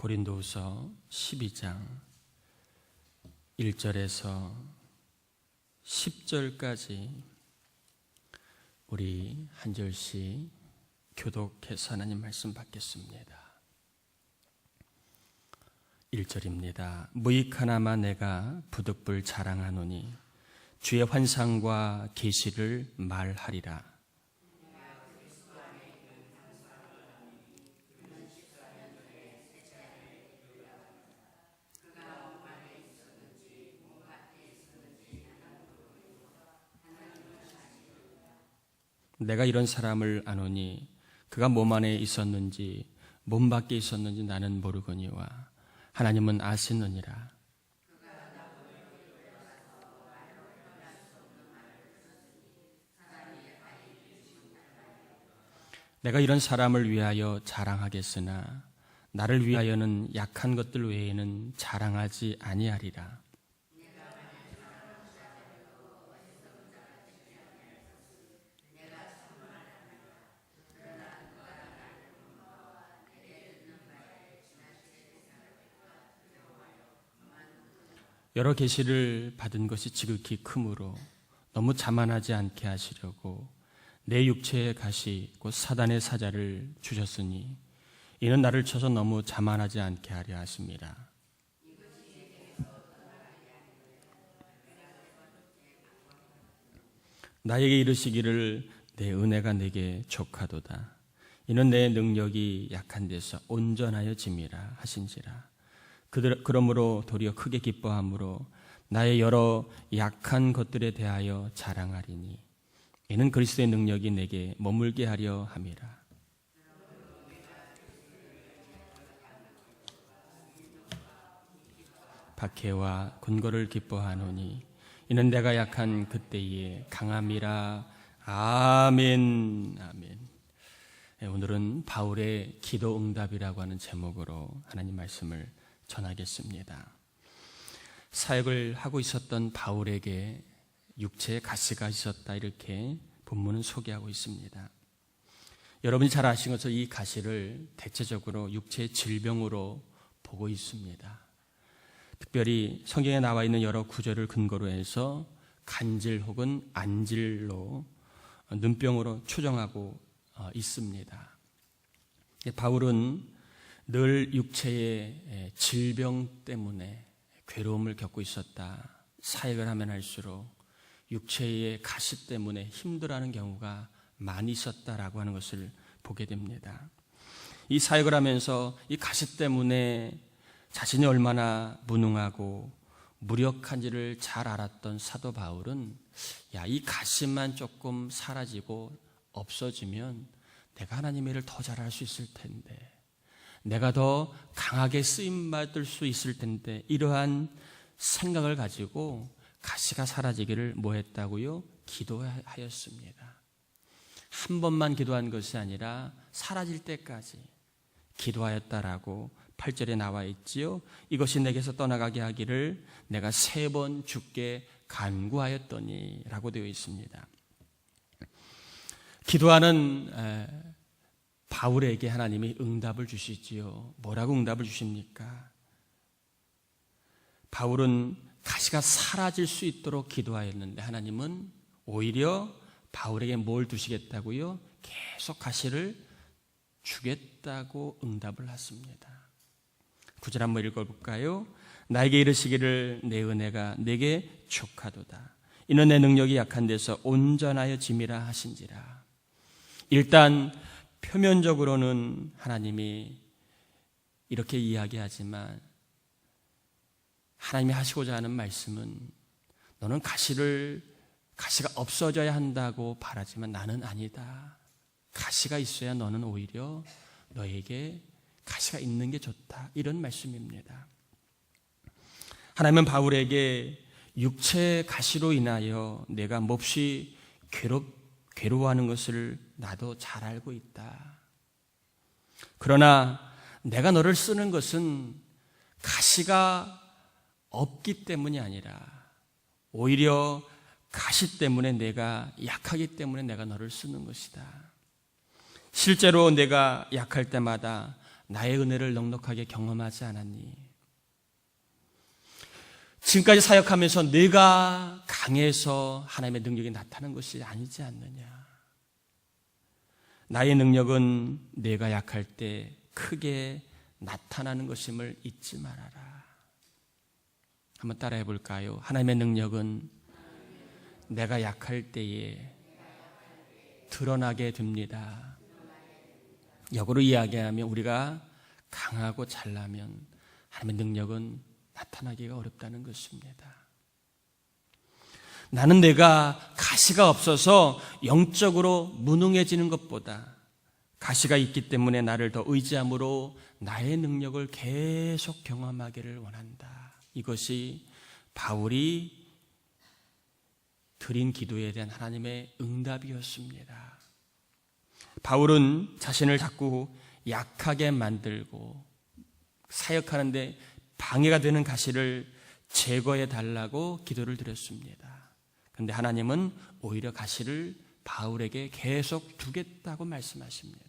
고린도후서 12장 1절에서 10절까지 우리 한 절씩 교독해서 하나님 말씀 받겠습니다. 1절입니다. 무익하나마 내가 부득불 자랑하노니 주의 환상과 계시를 말하리라. 내가 이런 사람을 아노니 그가 몸 안에 있었는지 몸 밖에 있었는지 나는 모르거니와 하나님은 아시느니라. 내가 이런 사람을 위하여 자랑하겠으나 나를 위하여는 약한 것들 외에는 자랑하지 아니하리라. 여러 계시를 받은 것이 지극히 크므로 너무 자만하지 않게 하시려고 내 육체의 가시 곧 사단의 사자를 주셨으니 이는 나를 쳐서 너무 자만하지 않게 하려 하십니다. 나에게 이르시기를 내 은혜가 내게 족하도다. 이는 내 능력이 약한 데서 온전하여 짐이라 하신지라. 그러므로 도리어 크게 기뻐함으로 나의 여러 약한 것들에 대하여 자랑하리니 이는 그리스도의 능력이 내게 머물게 하려 함이라. 박해와 곤고를 기뻐하노니 이는 내가 약한 그때에 강함이라. 아멘. 아멘. 오늘은 바울의 기도 응답이라고 하는 제목으로 하나님 말씀을 전하겠습니다. 사역을 하고 있었던 바울에게 육체에 가시가 있었다, 이렇게 본문은 소개하고 있습니다. 여러분이 잘 아시는 것처럼 이 가시를 대체적으로 육체의 질병으로 보고 있습니다. 특별히 성경에 나와 있는 여러 구절을 근거로 해서 간질 혹은 안질로 눈병으로 추정하고 있습니다. 바울은 늘 육체의 질병 때문에 괴로움을 겪고 있었다. 사역을 하면 할수록 육체의 가시 때문에 힘들어하는 경우가 많이 있었다라고 하는 것을 보게 됩니다. 이 사역을 하면서 이 가시 때문에 자신이 얼마나 무능하고 무력한지를 잘 알았던 사도 바울은 이 가시만 조금 사라지고 없어지면 내가 하나님의 일을 더 잘할 수 있을 텐데, 내가 더 강하게 쓰임받을 수 있을 텐데, 이러한 생각을 가지고 가시가 사라지기를 뭐했다고요? 기도하였습니다. 한 번만 기도한 것이 아니라 사라질 때까지 기도하였다라고 8절에 나와 있지요. 이것이 내게서 떠나가게 하기를 내가 3번 주께 간구하였더니 라고 되어 있습니다. 기도하는 바울에게 하나님이 응답을 주시지요. 뭐라고 응답을 주십니까? 바울은 가시가 사라질 수 있도록 기도하였는데 하나님은 오히려 바울에게 뭘 두시겠다고요? 계속 가시를 주겠다고 응답을 하십니다. 9절 한번 읽어볼까요? 나에게 이르시기를 내 은혜가 내게 족하도다. 이는 내 능력이 약한 데서 온전하여 짐이라 하신지라. 일단 표면적으로는 하나님이 이렇게 이야기하지만 하나님이 하시고자 하는 말씀은 너는 가시가 없어져야 한다고 바라지만 나는 아니다. 가시가 있어야 너는 오히려 너에게 가시가 있는 게 좋다. 이런 말씀입니다. 하나님은 바울에게 육체의 가시로 인하여 내가 몹시 괴로워하는 것을 나도 잘 알고 있다. 그러나 내가 너를 쓰는 것은 가시가 없기 때문이 아니라 오히려 가시 때문에 내가 약하기 때문에 내가 너를 쓰는 것이다. 실제로 내가 약할 때마다 나의 은혜를 넉넉하게 경험하지 않았니? 지금까지 사역하면서 내가 강해서 하나님의 능력이 나타나는 것이 아니지 않느냐? 나의 능력은 내가 약할 때 크게 나타나는 것임을 잊지 말아라. 한번 따라해 볼까요? 하나님의 능력은 내가 약할 때에 드러나게 됩니다. 역으로 이야기하면 우리가 강하고 잘나면 하나님의 능력은 나타나기가 어렵다는 것입니다. 나는 내가 가시가 없어서 영적으로 무능해지는 것보다 가시가 있기 때문에 나를 더 의지함으로 나의 능력을 계속 경험하기를 원한다. 이것이 바울이 드린 기도에 대한 하나님의 응답이었습니다. 바울은 자신을 자꾸 약하게 만들고 사역하는데 방해가 되는 가시를 제거해 달라고 기도를 드렸습니다. 그런데 하나님은 오히려 가시를 바울에게 계속 두겠다고 말씀하십니다.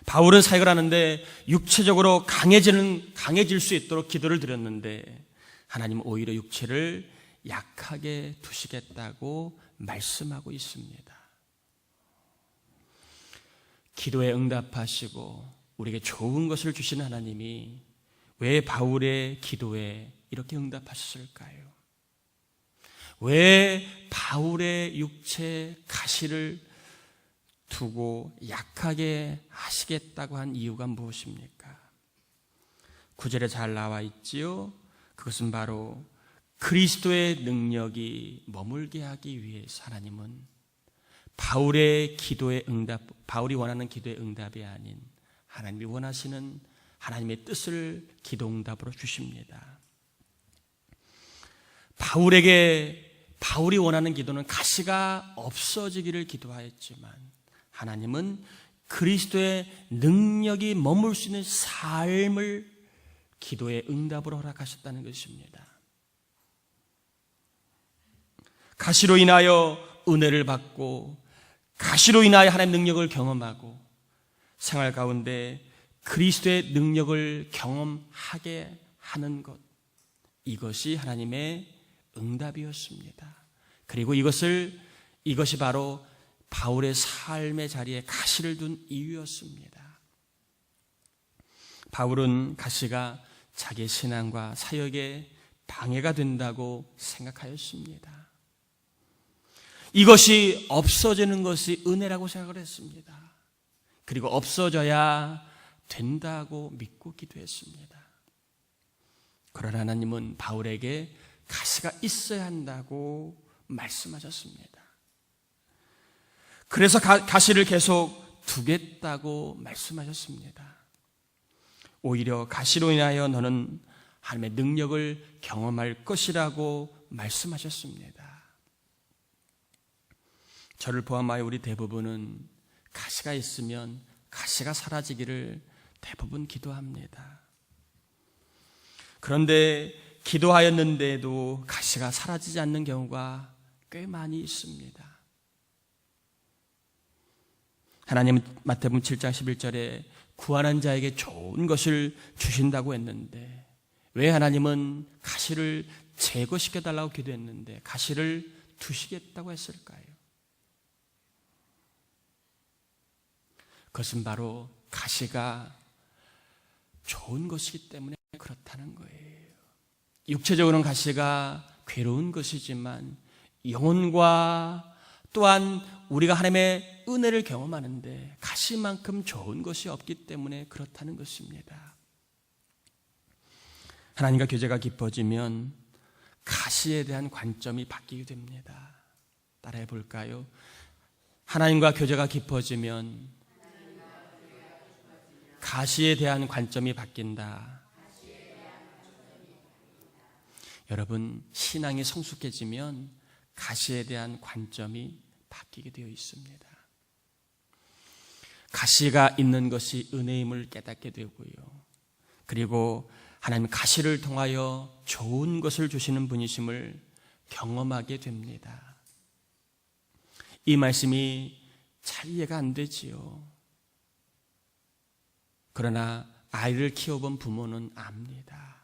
바울은 사역을 하는데 육체적으로 강해질 수 있도록 기도를 드렸는데 하나님은 오히려 육체를 약하게 두시겠다고 말씀하고 있습니다. 기도에 응답하시고 우리에게 좋은 것을 주신 하나님이 왜 바울의 기도에 이렇게 응답하셨을까요? 왜 바울의 육체 가시를 두고 약하게 하시겠다고 한 이유가 무엇입니까? 9절에 잘 나와 있지요. 그것은 바로 그리스도의 능력이 머물게 하기 위해서 하나님은 바울의 기도의 응답, 바울이 원하는 기도의 응답이 아닌 하나님이 원하시는 하나님의 뜻을 기도 응답으로 주십니다. 바울이 원하는 기도는 가시가 없어지기를 기도하였지만 하나님은 그리스도의 능력이 머물 수 있는 삶을 기도의 응답으로 허락하셨다는 것입니다. 가시로 인하여 은혜를 받고 가시로 인하여 하나님의 능력을 경험하고 생활 가운데 그리스도의 능력을 경험하게 하는 것, 이것이 하나님의 응답이었습니다. 그리고 이것이 바로 바울의 삶의 자리에 가시를 둔 이유였습니다. 바울은 가시가 자기의 신앙과 사역에 방해가 된다고 생각하였습니다. 이것이 없어지는 것이 은혜라고 생각을 했습니다. 그리고 없어져야 된다고 믿고 기도했습니다. 그러나 하나님은 바울에게 가시가 있어야 한다고 말씀하셨습니다. 그래서 가시를 계속 두겠다고 말씀하셨습니다. 오히려 가시로 인하여 너는 하나님의 능력을 경험할 것이라고 말씀하셨습니다. 저를 포함하여 우리 대부분은 가시가 있으면 가시가 사라지기를 대부분 기도합니다. 그런데 기도하였는데도 가시가 사라지지 않는 경우가 꽤 많이 있습니다. 하나님은 마태복음 7장 11절에 구하는 자에게 좋은 것을 주신다고 했는데 왜 하나님은 가시를 제거시켜달라고 기도했는데 가시를 두시겠다고 했을까요? 그것은 바로 가시가 좋은 것이기 때문에 그렇다는 거예요. 육체적으로는 가시가 괴로운 것이지만 영혼과 또한 우리가 하나님의 은혜를 경험하는데 가시만큼 좋은 것이 없기 때문에 그렇다는 것입니다. 하나님과 교제가 깊어지면 가시에 대한 관점이 바뀌게 됩니다. 따라해 볼까요? 하나님과 교제가 깊어지면 가시에 대한 관점이 바뀐다. 여러분, 신앙이 성숙해지면 가시에 대한 관점이 바뀌게 되어 있습니다. 가시가 있는 것이 은혜임을 깨닫게 되고요. 그리고 하나님 가시를 통하여 좋은 것을 주시는 분이심을 경험하게 됩니다. 이 말씀이 잘 이해가 안 되지요. 그러나 아이를 키워본 부모는 압니다.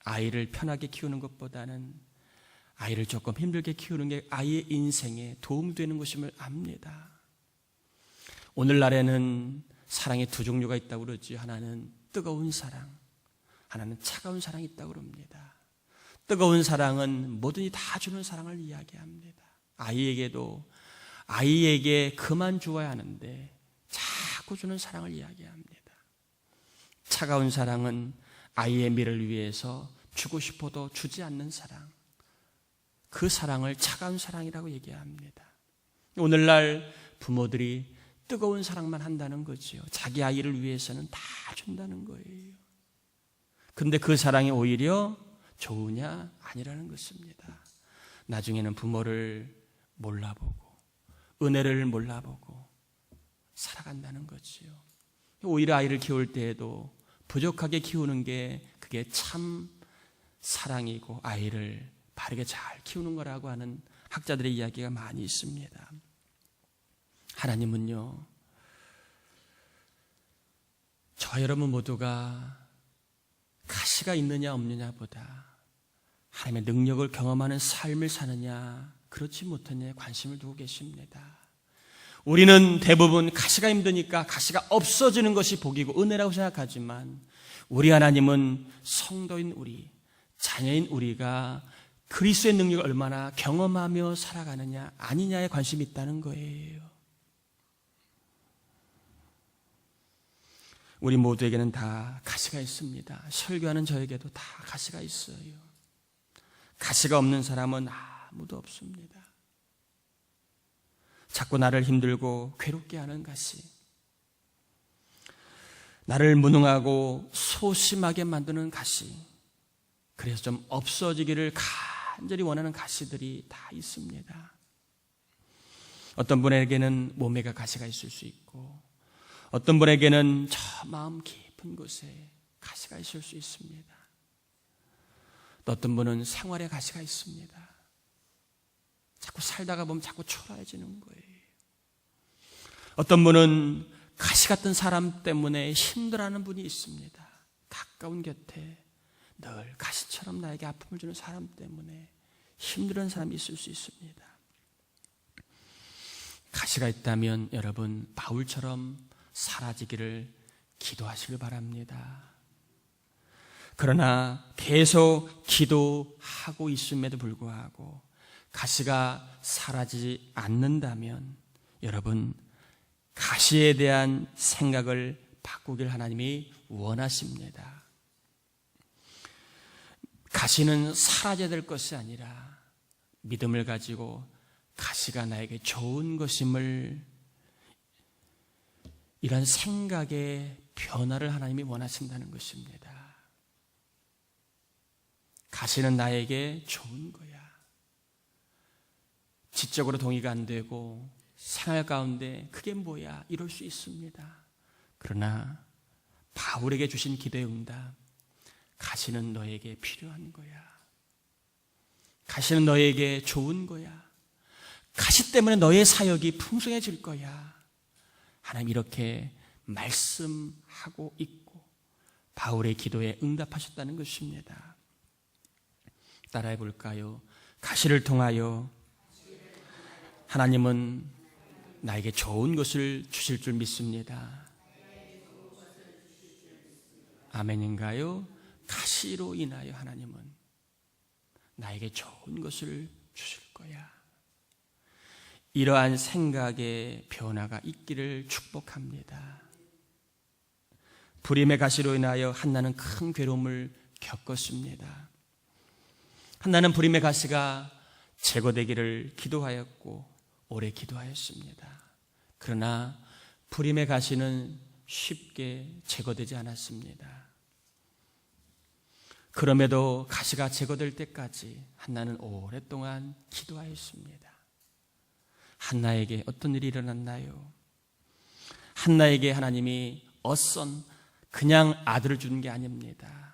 아이를 편하게 키우는 것보다는 아이를 조금 힘들게 키우는 게 아이의 인생에 도움되는 것임을 압니다. 오늘날에는 사랑의 두 종류가 있다고 그러죠. 하나는 뜨거운 사랑, 하나는 차가운 사랑이 있다고 그럽니다. 뜨거운 사랑은 뭐든지 다 주는 사랑을 이야기합니다. 아이에게도 아이에게 그만 주어야 하는데 자꾸 주는 사랑을 이야기합니다. 차가운 사랑은 아이의 미래를 위해서 주고 싶어도 주지 않는 사랑, 그 사랑을 차가운 사랑이라고 얘기합니다. 오늘날 부모들이 뜨거운 사랑만 한다는 거죠. 자기 아이를 위해서는 다 준다는 거예요. 근데 그 사랑이 오히려 좋으냐? 아니라는 것입니다. 나중에는 부모를 몰라보고 은혜를 몰라보고 살아간다는 거지요. 오히려 아이를 키울 때에도 부족하게 키우는 게 그게 참 사랑이고 아이를 바르게 잘 키우는 거라고 하는 학자들의 이야기가 많이 있습니다. 하나님은요, 저 여러분 모두가 가시가 있느냐 없느냐보다 하나님의 능력을 경험하는 삶을 사느냐 그렇지 못하냐에 관심을 두고 계십니다. 우리는 대부분 가시가 힘드니까 가시가 없어지는 것이 복이고 은혜라고 생각하지만 우리 하나님은 성도인 우리, 자녀인 우리가 그리스도의 능력을 얼마나 경험하며 살아가느냐 아니냐에 관심이 있다는 거예요. 우리 모두에게는 다 가시가 있습니다. 설교하는 저에게도 다 가시가 있어요. 가시가 없는 사람은 아무도 없습니다. 자꾸 나를 힘들고 괴롭게 하는 가시, 나를 무능하고 소심하게 만드는 가시, 그래서 좀 없어지기를 간절히 원하는 가시들이 다 있습니다. 어떤 분에게는 몸에가 가시가 있을 수 있고 어떤 분에게는 저 마음 깊은 곳에 가시가 있을 수 있습니다. 또 어떤 분은 생활에 가시가 있습니다. 자꾸 살다가 보면 자꾸 초라해지는 거예요. 어떤 분은 가시 같은 사람 때문에 힘들어하는 분이 있습니다. 가까운 곁에 늘 가시처럼 나에게 아픔을 주는 사람 때문에 힘들어하는 사람이 있을 수 있습니다. 가시가 있다면 여러분 바울처럼 사라지기를 기도하시길 바랍니다. 그러나 계속 기도하고 있음에도 불구하고 가시가 사라지지 않는다면 여러분 가시에 대한 생각을 바꾸길 하나님이 원하십니다. 가시는 사라져야 될 것이 아니라 믿음을 가지고 가시가 나에게 좋은 것임을 이런 생각의 변화를 하나님이 원하신다는 것입니다. 가시는 나에게 좋은 거야. 지적으로 동의가 안 되고 생활 가운데 그게 뭐야? 이럴 수 있습니다. 그러나 바울에게 주신 기도의 응답, 가시는 너에게 필요한 거야. 가시는 너에게 좋은 거야. 가시 때문에 너의 사역이 풍성해질 거야. 하나님 이렇게 말씀하고 있고 바울의 기도에 응답하셨다는 것입니다. 따라해 볼까요? 가시를 통하여 하나님은 나에게 좋은 것을 주실 줄 믿습니다. 아멘인가요? 가시로 인하여 하나님은 나에게 좋은 것을 주실 거야. 이러한 생각의 변화가 있기를 축복합니다. 불임의 가시로 인하여 한나는 큰 괴로움을 겪었습니다. 한나는 불임의 가시가 제거되기를 기도하였고 오래 기도하였습니다. 그러나 불임의 가시는 쉽게 제거되지 않았습니다. 그럼에도 가시가 제거될 때까지 한나는 오랫동안 기도하였습니다. 한나에게 어떤 일이 일어났나요? 한나에게 하나님이 그냥 아들을 준 게 아닙니다.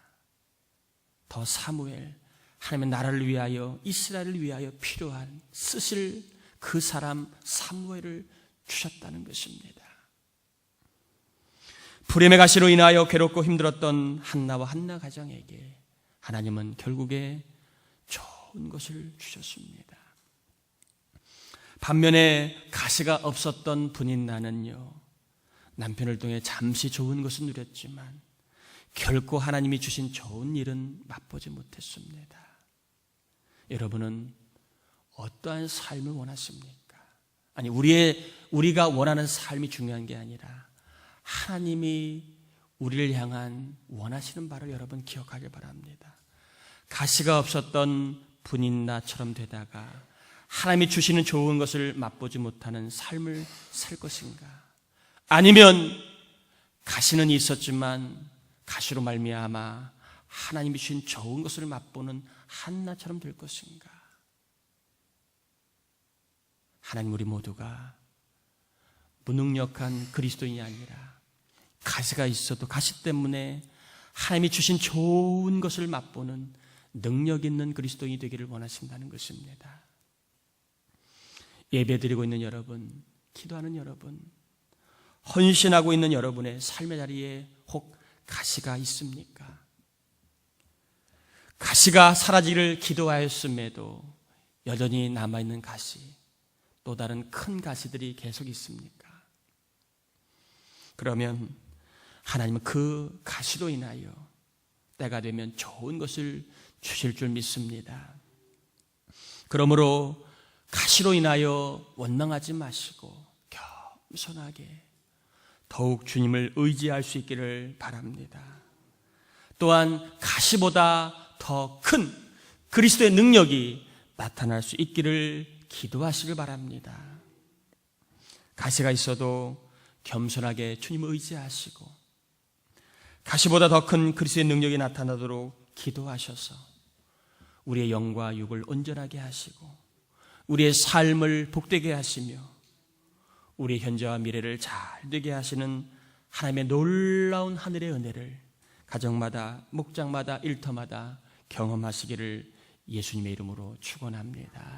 더 사무엘, 하나님의 나라를 위하여 이스라엘을 위하여 필요한 쓰실 그 사람 사무엘을 주셨다는 것입니다. 불임의 가시로 인하여 괴롭고 힘들었던 한나와 한나 가정에게 하나님은 결국에 좋은 것을 주셨습니다. 반면에 가시가 없었던 분인나는요, 남편을 통해 잠시 좋은 것을 누렸지만 결코 하나님이 주신 좋은 일은 맛보지 못했습니다. 여러분은 어떠한 삶을 원하십니까? 아니, 우리가 원하는 삶이 중요한 게 아니라 하나님이 우리를 향한 원하시는 바를 여러분 기억하길 바랍니다. 가시가 없었던 분인나처럼 되다가 하나님이 주시는 좋은 것을 맛보지 못하는 삶을 살 것인가? 아니면 가시는 있었지만 가시로 말미암아 하나님이 주신 좋은 것을 맛보는 한나처럼 될 것인가? 하나님, 우리 모두가 무능력한 그리스도인이 아니라 가시가 있어도 가시 때문에 하나님이 주신 좋은 것을 맛보는 능력 있는 그리스도인이 되기를 원하신다는 것입니다. 예배드리고 있는 여러분, 기도하는 여러분, 헌신하고 있는 여러분의 삶의 자리에 혹 가시가 있습니까? 가시가 사라지기를 기도하였음에도 여전히 남아있는 가시, 또 다른 큰 가시들이 계속 있습니까? 그러면 하나님은 그 가시로 인하여 때가 되면 좋은 것을 주실 줄 믿습니다. 그러므로 가시로 인하여 원망하지 마시고 겸손하게 더욱 주님을 의지할 수 있기를 바랍니다. 또한 가시보다 더 큰 그리스도의 능력이 나타날 수 있기를 기도하시길 바랍니다. 가시가 있어도 겸손하게 주님을 의지하시고 가시보다 더 큰 그리스도의 능력이 나타나도록 기도하셔서 우리의 영과 육을 온전하게 하시고 우리의 삶을 복되게 하시며 우리의 현재와 미래를 잘 되게 하시는 하나님의 놀라운 하늘의 은혜를 가정마다, 목장마다, 일터마다 경험하시기를 예수님의 이름으로 축원합니다.